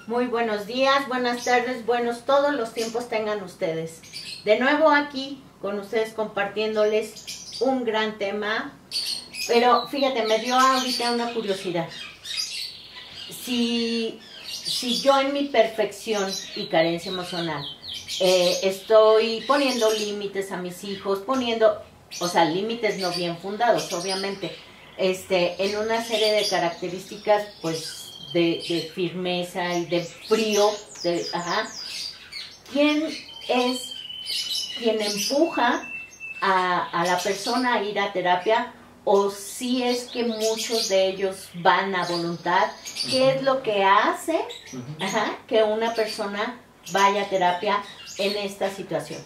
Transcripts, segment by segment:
Muy buenos días, buenas tardes, buenos todos los tiempos tengan ustedes. De nuevo aquí con ustedes compartiéndoles un gran tema, pero fíjate, me dio ahorita una curiosidad. Si yo en mi perfección y carencia emocional estoy poniendo límites a mis hijos, límites no bien fundados, obviamente, en una serie de características, pues, de firmeza y de frío, ¿quién es quien empuja a la persona a ir a terapia? O si es que muchos de ellos van a voluntad, ¿qué es lo que hace que una persona vaya a terapia en esta situación?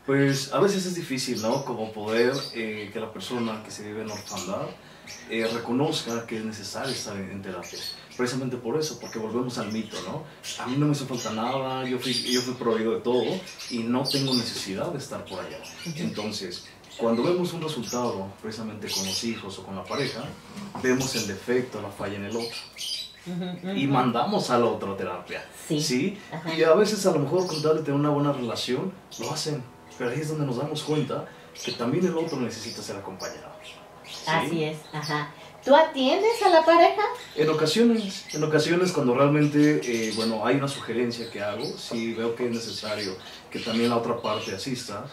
Pues a veces es difícil, ¿no? Como poder que la persona que se vive en orfandad reconozca que es necesario estar en terapia. Precisamente por eso, porque volvemos al mito, ¿no? A mí no me hizo falta nada, yo fui proveído de todo y no tengo necesidad de estar por allá. Entonces, cuando vemos un resultado, precisamente con los hijos o con la pareja, vemos el defecto, la falla en el otro. Y mandamos al otro a terapia. ¿Sí? Y a veces a lo mejor con tal de tener una buena relación, lo hacen. Pero ahí es donde nos damos cuenta que también el otro necesita ser acompañado. ¿Sí? Así es, ¿Tú atiendes a la pareja? En ocasiones cuando realmente, hay una sugerencia que hago, si veo que es necesario que también la otra parte asista,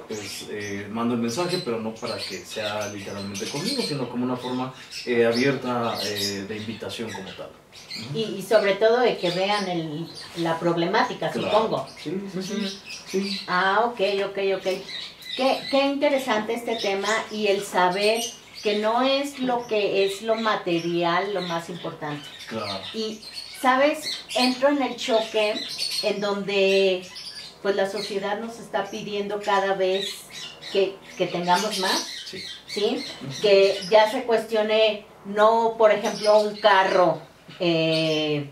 pues mando el mensaje, pero no para que sea literalmente conmigo, sino como una forma abierta de invitación como tal. Y sobre todo de que vean la problemática, claro. Supongo. Sí. Ok. Qué interesante este tema y el saber que no es lo material lo más importante. Claro. Y, ¿sabes? Entro en el choque en donde pues la sociedad nos está pidiendo cada vez que tengamos más. ¿Sí? Que ya se cuestione, no, por ejemplo, un carro que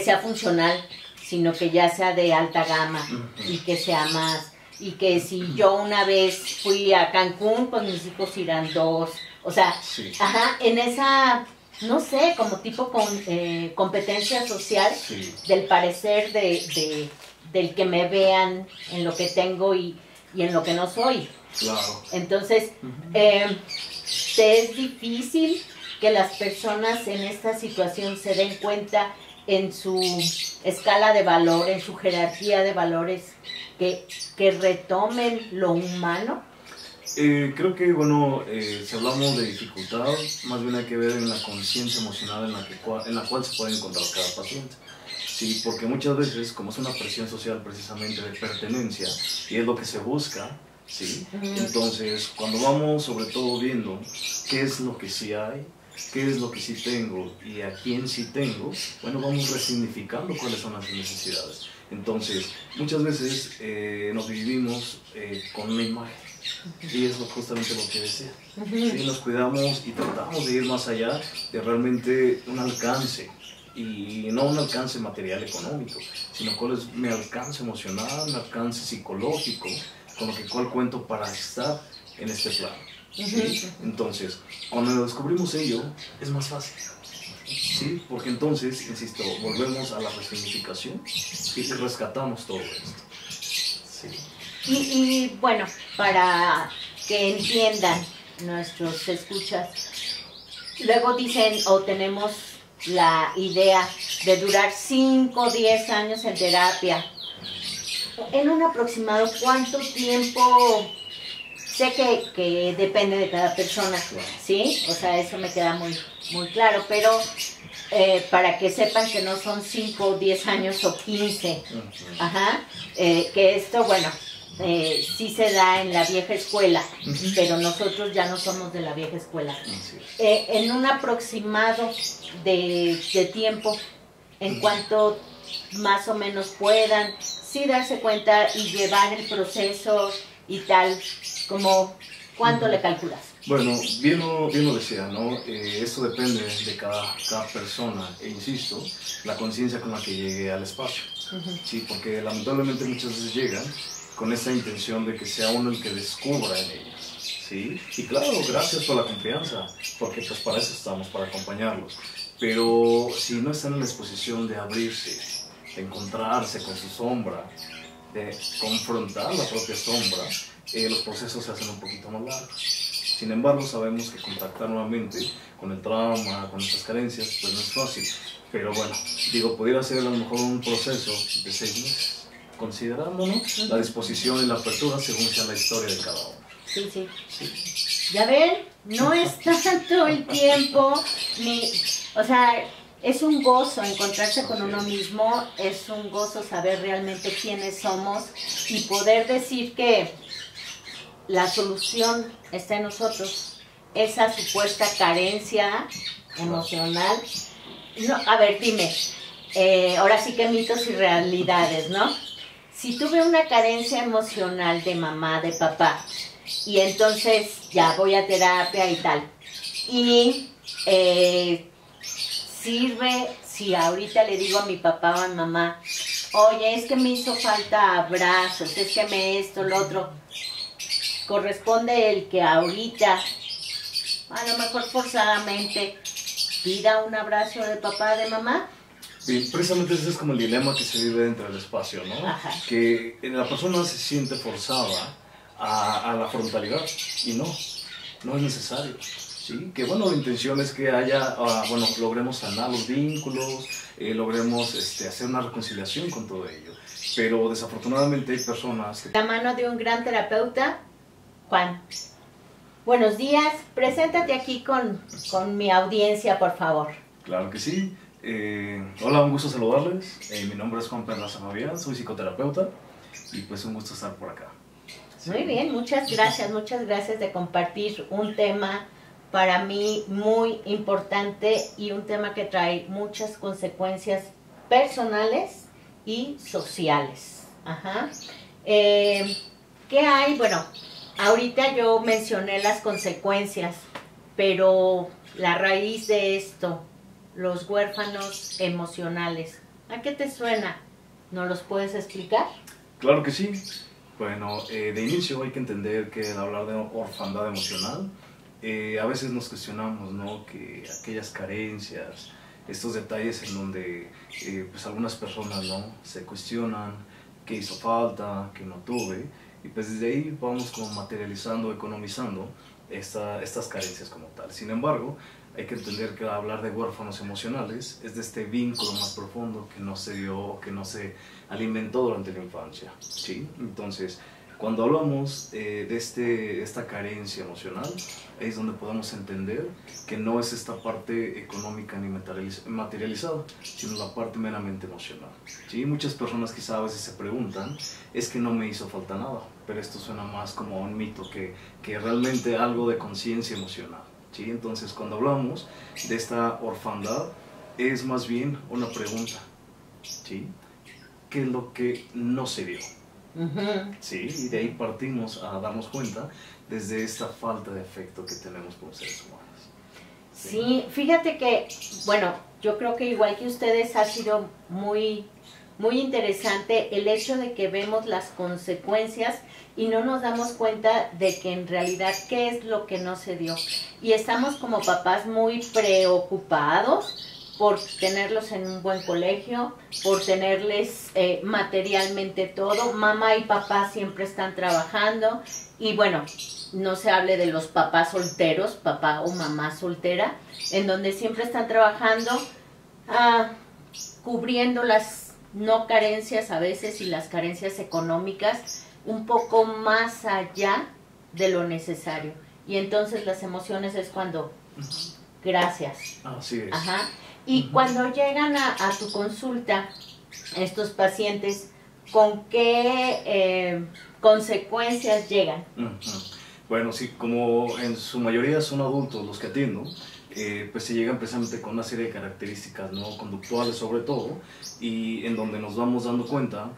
sea funcional, sino que ya sea de alta gama y que sea más. Y que si yo una vez fui a Cancún, pues mis hijos irán 2. O sea, en esa, no sé, como tipo competencia social del parecer del que me vean en lo que tengo y en lo que no soy. Claro. Entonces, es difícil que las personas en esta situación se den cuenta en su escala de valor, en su jerarquía de valores, que retomen lo humano. Creo que, si hablamos de dificultad, más bien hay que ver en la conciencia emocional en la cual se puede encontrar cada paciente. Sí, porque muchas veces, como es una presión social precisamente de pertenencia, y es lo que se busca, ¿sí? Entonces, cuando vamos sobre todo viendo qué es lo que sí hay, qué es lo que sí tengo y a quién sí tengo, vamos resignificando cuáles son las necesidades. Entonces, muchas veces nos dividimos con una imagen, y es justamente lo que decía. ¿Sí? Nos cuidamos y tratamos de ir más allá de realmente un alcance, y no un alcance material económico, sino cuál es mi alcance emocional, mi alcance psicológico, con lo cual cuento para estar en este plano. ¿Sí? Entonces, cuando descubrimos ello, es más fácil. Sí, porque entonces, insisto, volvemos a la resignificación y rescatamos todo esto. Sí. Y bueno, para que entiendan nuestros escuchas, luego dicen o tenemos la idea de durar 5 o 10 años en terapia. En un aproximado, ¿cuánto tiempo? Sé que depende de cada persona, ¿sí? O sea, eso me queda muy, muy claro, pero para que sepan que no son 5 o 10 años o 15, que esto, sí se da en la vieja escuela, pero nosotros ya no somos de la vieja escuela. En un aproximado de tiempo, en cuanto más o menos puedan, sí darse cuenta y llevar el proceso y tal, como ¿cuánto le calculas? Bueno, bien lo decía, ¿no? Esto depende de cada persona, e insisto, la conciencia con la que llegue al espacio. Sí, porque lamentablemente muchas veces llegan con esta intención de que sea uno el que descubra en ellas. ¿sí? Y claro, gracias por la confianza, porque pues para eso estamos, para acompañarlos. Pero si no están en la disposición de abrirse, de encontrarse con su sombra, de confrontar la propia sombra, los procesos se hacen un poquito más largos. Sin embargo, sabemos que contactar nuevamente con el trauma, con nuestras carencias, pues no es fácil. Pero bueno, digo, pudiera ser a lo mejor un proceso de 6 meses, considerándonos la disposición y la apertura según sea la historia de cada uno. Sí, sí. Sí. Ya ven, no es tanto el tiempo, o sea, es un gozo encontrarse con uno mismo, es un gozo saber realmente quiénes somos y poder decir que la solución está en nosotros. Esa supuesta carencia emocional. No, a ver, dime, ahora sí que mitos y realidades, ¿no? Si tuve una carencia emocional de mamá, de papá, y entonces ya voy a terapia y tal, y sirve si ahorita le digo a mi papá o a mi mamá, oye, es que me hizo falta abrazos, es que me esto, lo otro, corresponde el que ahorita, a lo mejor forzadamente, pida un abrazo de papá, de mamá. Sí, precisamente ese es como el dilema que se vive dentro del espacio, ¿no? Ajá. Que la persona se siente forzada a la frontalidad y no es necesario, ¿sí? Que bueno, la intención es que haya, bueno, logremos sanar los vínculos, logremos hacer una reconciliación con todo ello, pero desafortunadamente hay personas que... La mano de un gran terapeuta, Juan. Buenos días, preséntate aquí con mi audiencia, por favor. Claro que sí. Hola, un gusto saludarles. Mi nombre es Juan Perlaza Fabián, soy psicoterapeuta y pues un gusto estar por acá. Sí. Muy bien, muchas gracias de compartir un tema para mí muy importante y un tema que trae muchas consecuencias personales y sociales. Ajá. ¿Qué hay? Bueno, ahorita yo mencioné las consecuencias, pero la raíz de esto, los huérfanos emocionales, ¿a qué te suena? ¿Nos los puedes explicar? Claro que sí. Bueno, de inicio hay que entender que al hablar de orfandad emocional, a veces nos cuestionamos, ¿no? Que aquellas carencias, estos detalles en donde pues algunas personas, ¿no? Se cuestionan qué hizo falta, qué no tuve, y pues desde ahí vamos como materializando, economizando estas carencias como tal. Sin embargo, hay que entender que al hablar de huérfanos emocionales es de este vínculo más profundo que no se dio, que no se alimentó durante la infancia, ¿sí? Entonces, cuando hablamos de esta carencia emocional, es donde podemos entender que no es esta parte económica ni materializada, sino la parte meramente emocional, ¿sí? Muchas personas quizá a veces se preguntan, es que no me hizo falta nada, pero esto suena más como un mito que realmente algo de conciencia emocional, ¿sí? Entonces, cuando hablamos de esta orfandad, es más bien una pregunta, ¿sí? ¿Qué es lo que no se dio? Sí, y de ahí partimos a darnos cuenta desde esta falta de afecto que tenemos como seres humanos. Sí, fíjate que, bueno, yo creo que igual que ustedes ha sido muy interesante el hecho de que vemos las consecuencias y no nos damos cuenta de que en realidad qué es lo que no se dio. Y estamos como papás muy preocupados por tenerlos en un buen colegio, por tenerles materialmente todo. Mamá y papá siempre están trabajando y bueno, no se hable de los papás solteros, papá o mamá soltera, en donde siempre están trabajando, cubriendo las no carencias a veces y las carencias económicas un poco más allá de lo necesario. Y entonces las emociones es cuando, gracias. Así es. Ajá. Y cuando llegan a tu consulta, estos pacientes, ¿con qué consecuencias llegan? Bueno, sí, como en su mayoría son adultos los que atiendo, pues se llegan precisamente con una serie de características, ¿no? Conductuales sobre todo, y en donde nos vamos dando cuenta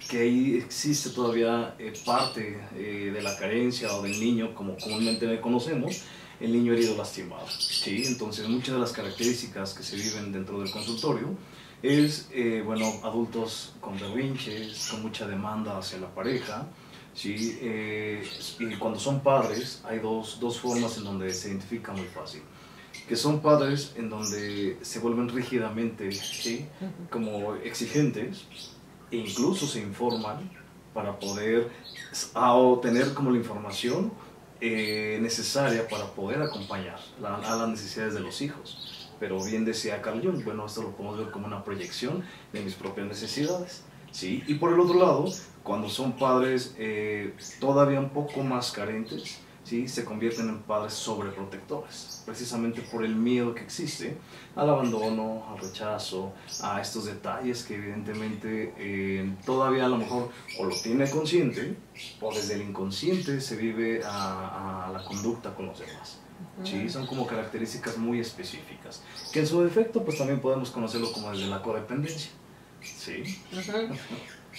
que ahí existe todavía parte de la carencia o del niño, como comúnmente le conocemos, el niño herido lastimado, ¿sí? Entonces muchas de las características que se viven dentro del consultorio es, bueno, adultos con berrinches, con mucha demanda hacia la pareja, ¿sí? Y cuando son padres hay dos formas en donde se identifica muy fácil. Que son padres en donde se vuelven rígidamente, ¿sí? Como exigentes, e incluso se informan para poder tener como la información necesaria para poder acompañar a las necesidades de los hijos. Pero bien decía Carl Jung, bueno, esto lo podemos ver como una proyección de mis propias necesidades, ¿sí? Y por el otro lado, cuando son padres todavía un poco más carentes, ¿sí? Se convierten en padres sobreprotectores, precisamente por el miedo que existe al abandono, al rechazo, a estos detalles que evidentemente todavía a lo mejor o lo tiene consciente o desde el inconsciente se vive a la conducta con los demás. Sí, son como características muy específicas, que en su defecto pues también podemos conocerlo como desde la codependencia. Sí.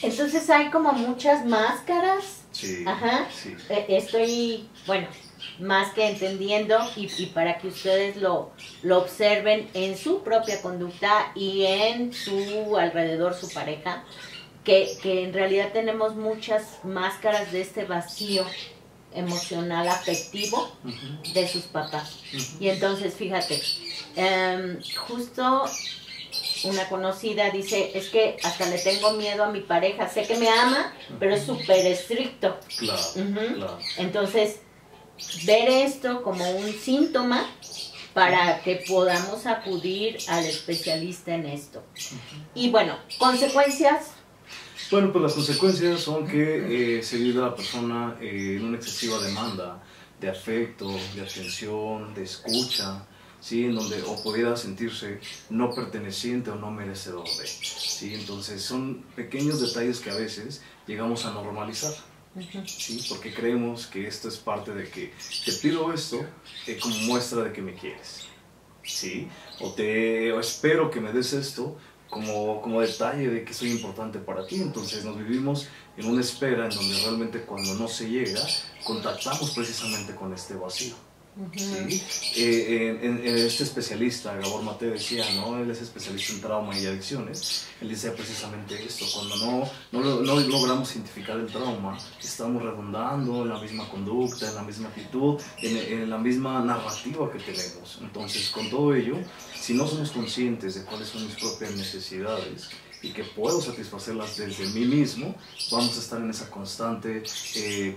Entonces hay como muchas máscaras. Sí. Ajá. Sí. Estoy, bueno, más que entendiendo y para que ustedes lo observen en su propia conducta y en su alrededor, su pareja, que en realidad tenemos muchas máscaras de este vacío emocional, afectivo de sus papás. Y entonces, fíjate, justo una conocida dice, es que hasta le tengo miedo a mi pareja, sé que me ama, pero es súper estricto. Claro, claro. Entonces, ver esto como un síntoma para que podamos acudir al especialista en esto. Y bueno, consecuencias. Bueno, pues las consecuencias son que se vive la persona en una excesiva demanda de afecto, de atención, de escucha, ¿sí? En donde o pudiera sentirse no perteneciente o no merecedor de, ¿sí? Entonces son pequeños detalles que a veces llegamos a normalizar, ¿sí? Porque creemos que esto es parte de que te pido esto como muestra de que me quieres, ¿sí? O espero que me des esto como detalle de que soy importante para ti. Entonces nos vivimos en una espera en donde realmente cuando no se llega, contactamos precisamente con este vacío. ¿Sí? Este especialista, Gabor Mate, decía, ¿no? Él es especialista en trauma y adicciones. Él decía precisamente esto: cuando no logramos identificar el trauma, estamos redundando en la misma conducta, en la misma actitud, en la misma narrativa que tenemos. Entonces, con todo ello, si no somos conscientes de cuáles son mis propias necesidades y que puedo satisfacerlas desde mí mismo, vamos a estar en esa constante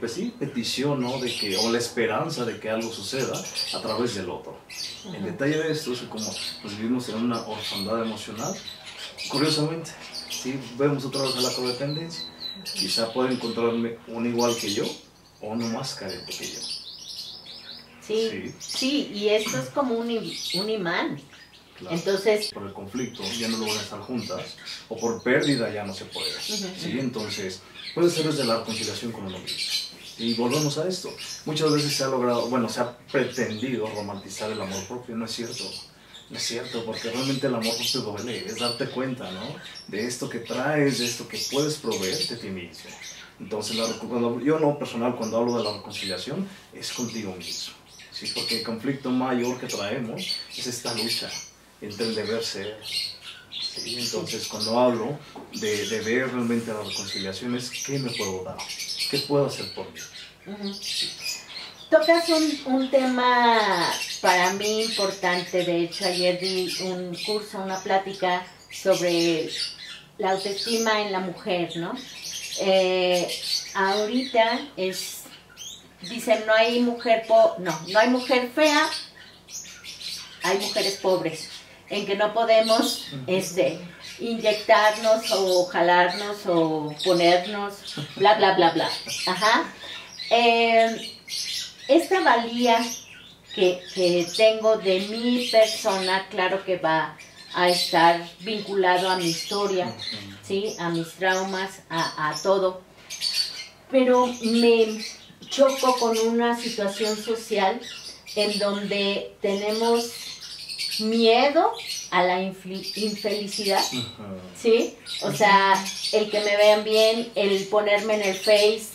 pues sí, petición, ¿no? O la esperanza de que algo suceda a través del otro. El detalle de esto es que como nos vivimos en una orfandad emocional, curiosamente, ¿sí? Vemos otra vez a la codependencia. Quizá pueda encontrarme un igual que yo o uno más carente que yo. Sí, y esto es como un imán. Claro. Entonces, por el conflicto ya no logran estar juntas, o por pérdida ya no se puede. ¿Sí? Entonces, puede ser desde la reconciliación con uno mismo. Y volvemos a esto. Muchas veces se ha logrado, se ha pretendido romantizar el amor propio. No es cierto. No es cierto, porque realmente el amor propio duele. Es darte cuenta, ¿no? De esto que traes, de esto que puedes proveer de ti mismo. Entonces, yo en lo personal, cuando hablo de la reconciliación, es contigo mismo. ¿Sí? Porque el conflicto mayor que traemos es esta lucha entre el deber ser. ¿Sí? Entonces, cuando hablo de ver realmente la reconciliación, es ¿qué me puedo dar? ¿Qué puedo hacer por mí? Tocas un tema para mí importante. De hecho, ayer di un curso, una plática sobre la autoestima en la mujer, ¿no? Ahorita dicen, no hay mujer fea, hay mujeres pobres, en que no podemos inyectarnos o jalarnos o ponernos, bla, bla, bla, bla. Ajá. Esta valía que tengo de mi persona, claro que va a estar vinculado a mi historia, ¿sí? A mis traumas, a todo. Pero me choco con una situación social en donde tenemos miedo a la infelicidad, ¿sí? O sea, el que me vean bien, el ponerme en el Face,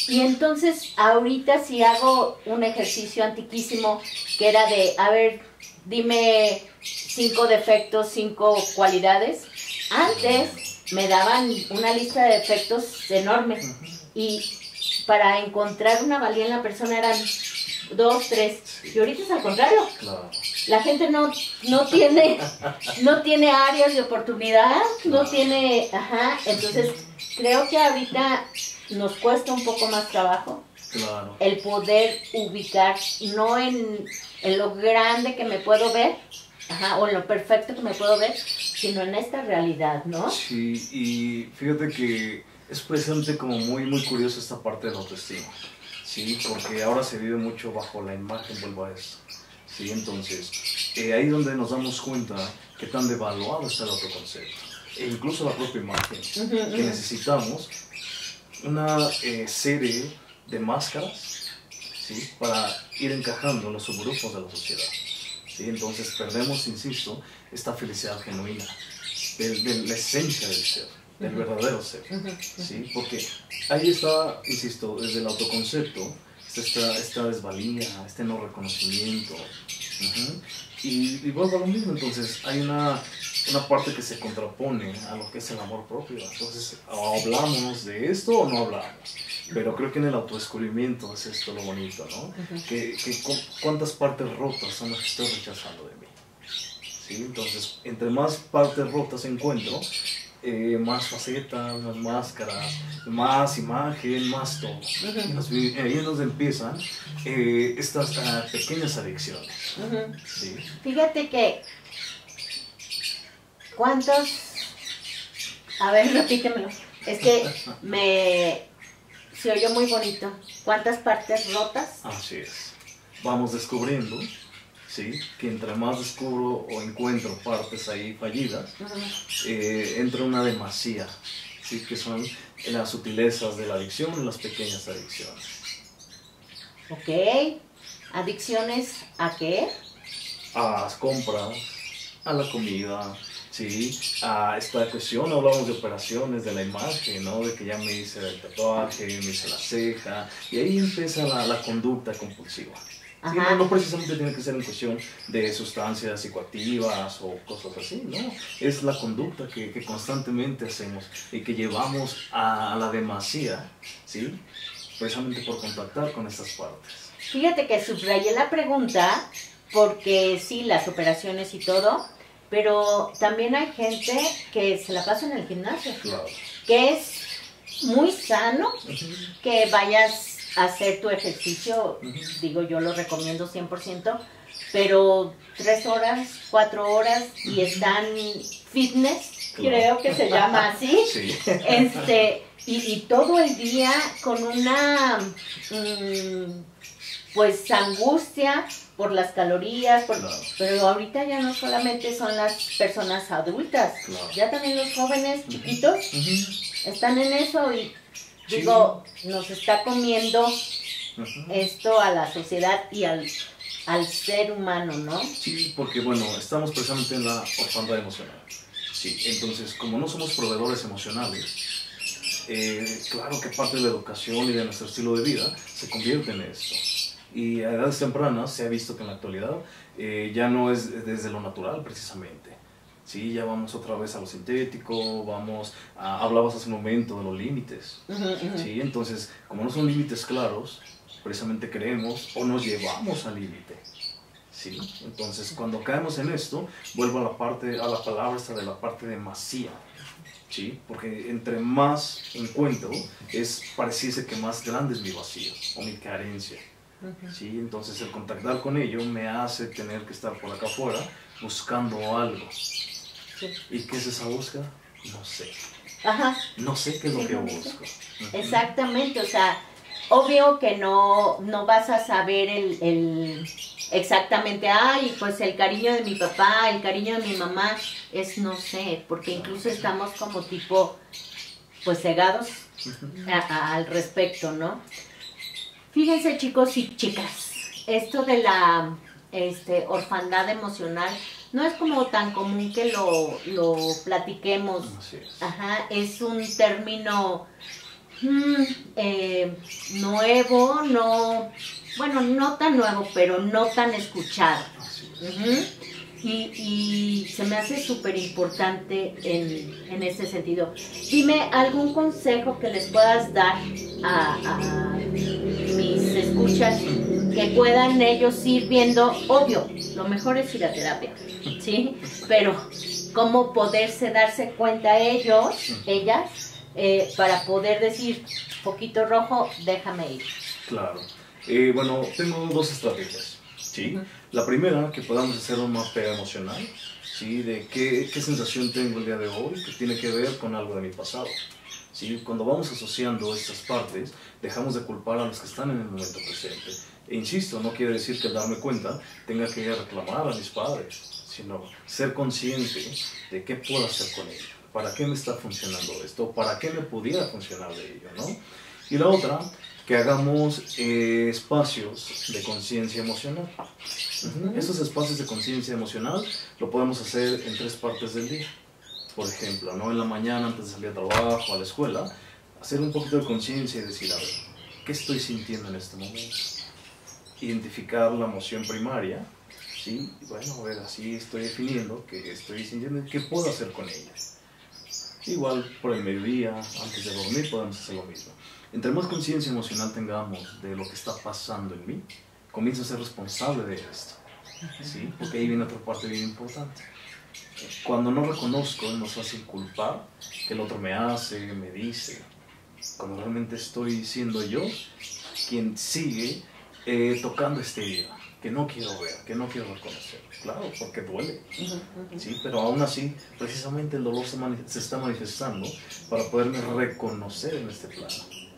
Y entonces, ahorita si hago un ejercicio antiquísimo que era de, a ver, dime 5 defectos, 5 cualidades. Antes me daban una lista de defectos enorme. Y para encontrar una valía en la persona eran 2, 3. Y ahorita es al contrario. Claro. La gente no tiene áreas de oportunidad, no tiene, entonces creo que ahorita nos cuesta un poco más trabajo el poder ubicar, no en lo grande que me puedo ver, o en lo perfecto que me puedo ver, sino en esta realidad, ¿no? Sí, y fíjate que es precisamente como muy curioso esta parte de la autoestima, ¿sí? Porque ahora se vive mucho bajo la imagen, vuelvo a eso. Sí, entonces, ahí es donde nos damos cuenta que tan devaluado está el autoconcepto, e incluso la propia imagen, que necesitamos una serie de máscaras, ¿sí? Para ir encajando en los subgrupos de la sociedad. ¿Sí? Entonces perdemos, insisto, esta felicidad genuina, de la esencia del ser, del verdadero ser, ¿sí? Porque ahí está, insisto, desde el autoconcepto, esta desvalía, este no reconocimiento. Y vuelvo a lo mismo, entonces hay una parte que se contrapone a lo que es el amor propio. Entonces, o hablamos de esto o no hablamos. Pero creo que en el autodescubrimiento es esto lo bonito, ¿no? ¿Cuántas partes rotas son las que estoy rechazando de mí? ¿Sí? Entonces, entre más partes rotas encuentro, más facetas, más máscaras, más imagen, más todo. Ahí es donde empiezan estas pequeñas adicciones. ¿Sí? Fíjate que, ¿cuántos? A ver, repítemelo. Es que se oyó muy bonito. ¿Cuántas partes rotas? Así es. Vamos descubriendo, ¿sí? Que entre más descubro o encuentro partes ahí fallidas, entra una demasía, ¿sí? Que son las sutilezas de la adicción y las pequeñas adicciones. Ok. ¿Adicciones a qué? A las compras, a la comida, ¿sí? A esta cuestión, hablamos de operaciones, de la imagen, ¿no? De que ya me hice el tatuaje, me hice la ceja, y ahí empieza la conducta compulsiva. ¿Sí? No precisamente tiene que ser en cuestión de sustancias psicoactivas o cosas así, ¿no? Es la conducta que constantemente hacemos y que llevamos a la demasía, ¿sí? Precisamente por contactar con estas partes. Fíjate que subrayé la pregunta porque sí, las operaciones y todo, pero también hay gente que se la pasa en el gimnasio, claro, que es muy sano que vayas a hacer tu ejercicio, digo, yo lo recomiendo 100%, pero 3 horas, 4 horas y están fitness, claro, creo que se llama así, sí. Y todo el día con una pues angustia por las calorías, claro, pero ahorita ya no solamente son las personas adultas, claro, ya también los jóvenes chiquitos están en eso y digo, nos está comiendo esto a la sociedad y al ser humano, ¿no? Sí, porque bueno, estamos precisamente en la orfandad emocional. Sí, entonces como no somos proveedores emocionales, claro que parte de la educación y de nuestro estilo de vida se convierte en esto. Y a edades tempranas se ha visto que en la actualidad ya no es desde lo natural precisamente. Sí, ya vamos otra vez a lo sintético, hablabas hace un momento de los límites. Sí, entonces, como no son límites claros, precisamente creemos o nos llevamos al límite. Sí, entonces cuando caemos en esto, vuelvo a la palabra esta de la parte de masía. ¿Sí? Porque entre más encuentro, pareciese que más grande es mi vacío o mi carencia. ¿Sí? Entonces el contactar con ello me hace tener que estar por acá afuera buscando algo. Sí. ¿Y qué es esa búsqueda? No sé. No sé qué es lo que busco. Exactamente, o sea, obvio que no vas a saber exactamente, pues el cariño de mi papá, el cariño de mi mamá, no sé, porque incluso estamos como tipo, pues cegados al respecto, ¿no? Fíjense, chicos y chicas, esto de la orfandad emocional no es como tan común que lo platiquemos. Es un término nuevo, no tan nuevo, pero no tan escuchado. y se me hace súper importante en este sentido. Dime algún consejo que les puedas dar a mis escuchas, que puedan ellos ir viendo. Obvio, lo mejor es ir a terapia, ¿sí? Pero cómo poderse darse cuenta ellos, ellas, para poder decir, poquito rojo, déjame ir. Claro. Bueno, tengo dos estrategias, ¿sí? La primera, que podamos hacer un mapeo emocional, ¿sí? De qué sensación tengo el día de hoy, que tiene que ver con algo de mi pasado, ¿sí? Cuando vamos asociando estas partes, dejamos de culpar a los que están en el momento presente. E insisto, no quiere decir que al darme cuenta tenga que reclamar a mis padres, sino ser consciente de qué puedo hacer con ello, para qué me está funcionando esto, para qué me pudiera funcionar de ello, ¿no? Y la otra, que hagamos espacios de conciencia emocional. Esos espacios de conciencia emocional lo podemos hacer en 3 partes del día. Por ejemplo, ¿no? En la mañana antes de salir al trabajo, a la escuela, hacer un poquito de conciencia y decir, a ver, ¿qué estoy sintiendo en este momento? Identificar la emoción primaria, ¿sí? Y bueno, a ver, así estoy definiendo qué estoy sintiendo y qué puedo hacer con ella. Igual por el mediodía, antes de dormir, podemos hacer lo mismo. Entre más conciencia emocional tengamos de lo que está pasando en mí, comienzo a ser responsable de esto, ¿sí? Porque ahí viene otra parte bien importante. Cuando no reconozco, es más fácil culpar que el otro me hace, me dice. Cuando realmente estoy siendo yo quien sigue tocando esta herida, que no quiero ver, que no quiero reconocer. Claro, porque duele, ¿sí? Pero aún así, precisamente el dolor se está manifestando para poderme reconocer en este plano.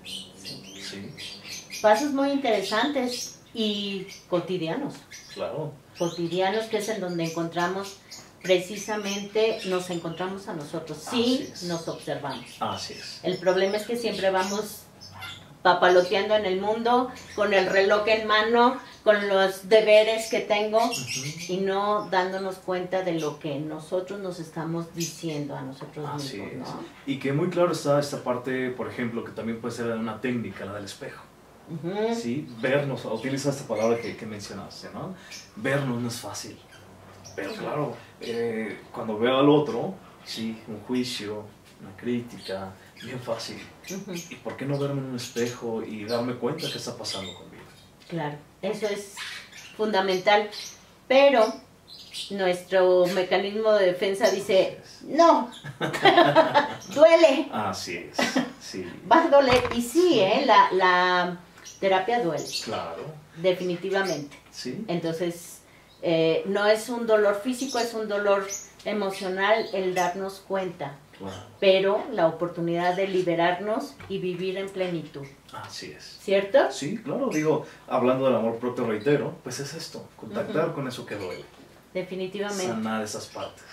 ¿Sí? Pasos muy interesantes y cotidianos. Claro. Cotidianos, que es en donde encontramos, precisamente nos encontramos a nosotros, sí nos observamos. Así es. El problema es que siempre vamos papaloteando en el mundo, con el reloj en mano, con los deberes que tengo, y no dándonos cuenta de lo que nosotros nos estamos diciendo a nosotros mismos, ¿no? Y que muy claro está esta parte, por ejemplo, que también puede ser una técnica, la del espejo. ¿Sí? Vernos, utiliza esta palabra que mencionaste, ¿no? Vernos no es fácil, pero claro, cuando veo al otro, sí, un juicio, una crítica, bien fácil. ¿Y por qué no verme en un espejo y darme cuenta qué está pasando conmigo? Claro, eso es fundamental, pero nuestro mecanismo de defensa dice, no, duele. Así es, sí. Va a doler, y sí, la terapia duele. Claro. Definitivamente. Sí. Entonces, no es un dolor físico, es un dolor emocional el darnos cuenta. Claro. Pero la oportunidad de liberarnos y vivir en plenitud. Así es. ¿Cierto? Sí, claro, digo, hablando del amor propio, reitero, pues es esto, contactar con eso que duele. Definitivamente. Sanar esas partes.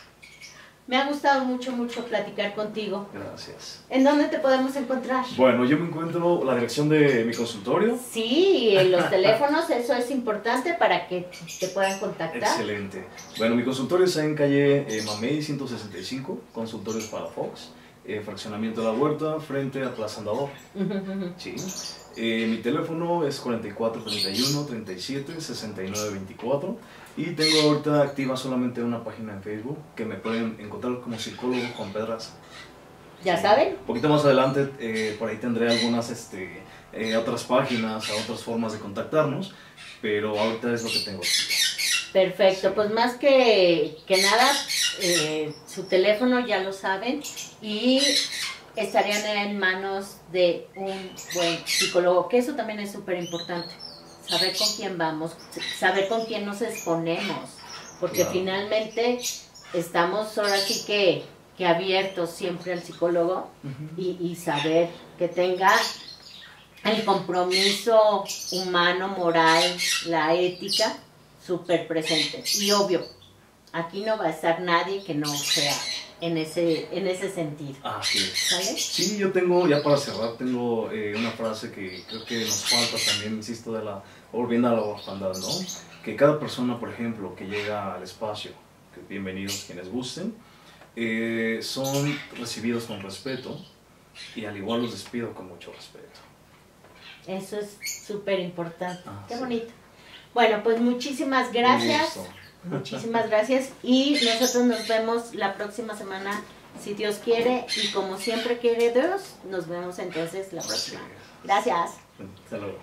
Me ha gustado mucho platicar contigo. Gracias. ¿En dónde te podemos encontrar? Bueno, yo me encuentro la dirección de mi consultorio. Sí, los teléfonos, eso es importante para que te puedan contactar. Excelente. Bueno, mi consultorio está en calle Mamey 165, consultorios para Fox, fraccionamiento de la Huerta, frente a Plaza Andador. Sí. Mi teléfono es 4431 37 69 24 y tengo ahorita activa solamente una página en Facebook que me pueden encontrar como psicólogo Juan Pedraza. ¿Ya saben? Un poquito más adelante por ahí tendré algunas otras páginas, otras formas de contactarnos, pero ahorita es lo que tengo. Perfecto, pues más que nada, su teléfono ya lo saben y estarían en manos de un buen psicólogo, que eso también es súper importante, saber con quién vamos, saber con quién nos exponemos, porque claro, finalmente estamos ahora sí que abiertos siempre al psicólogo y saber que tenga el compromiso humano, moral, la ética súper presente. Y obvio, aquí no va a estar nadie que no sea en ese sentido. Así es. ¿Sale? Sí, yo tengo, ya para cerrar, tengo una frase que creo que nos falta también, insisto, volviendo a la orfandad, ¿no? Que cada persona, por ejemplo, que llega al espacio, que bienvenidos quienes gusten, son recibidos con respeto y al igual los despido con mucho respeto. Eso es súper importante. Qué bonito. Bueno, pues muchísimas gracias. Listo. Muchísimas gracias y nosotros nos vemos la próxima semana, si Dios quiere, y como siempre quiere Dios, nos vemos entonces la próxima. Gracias. Hasta luego.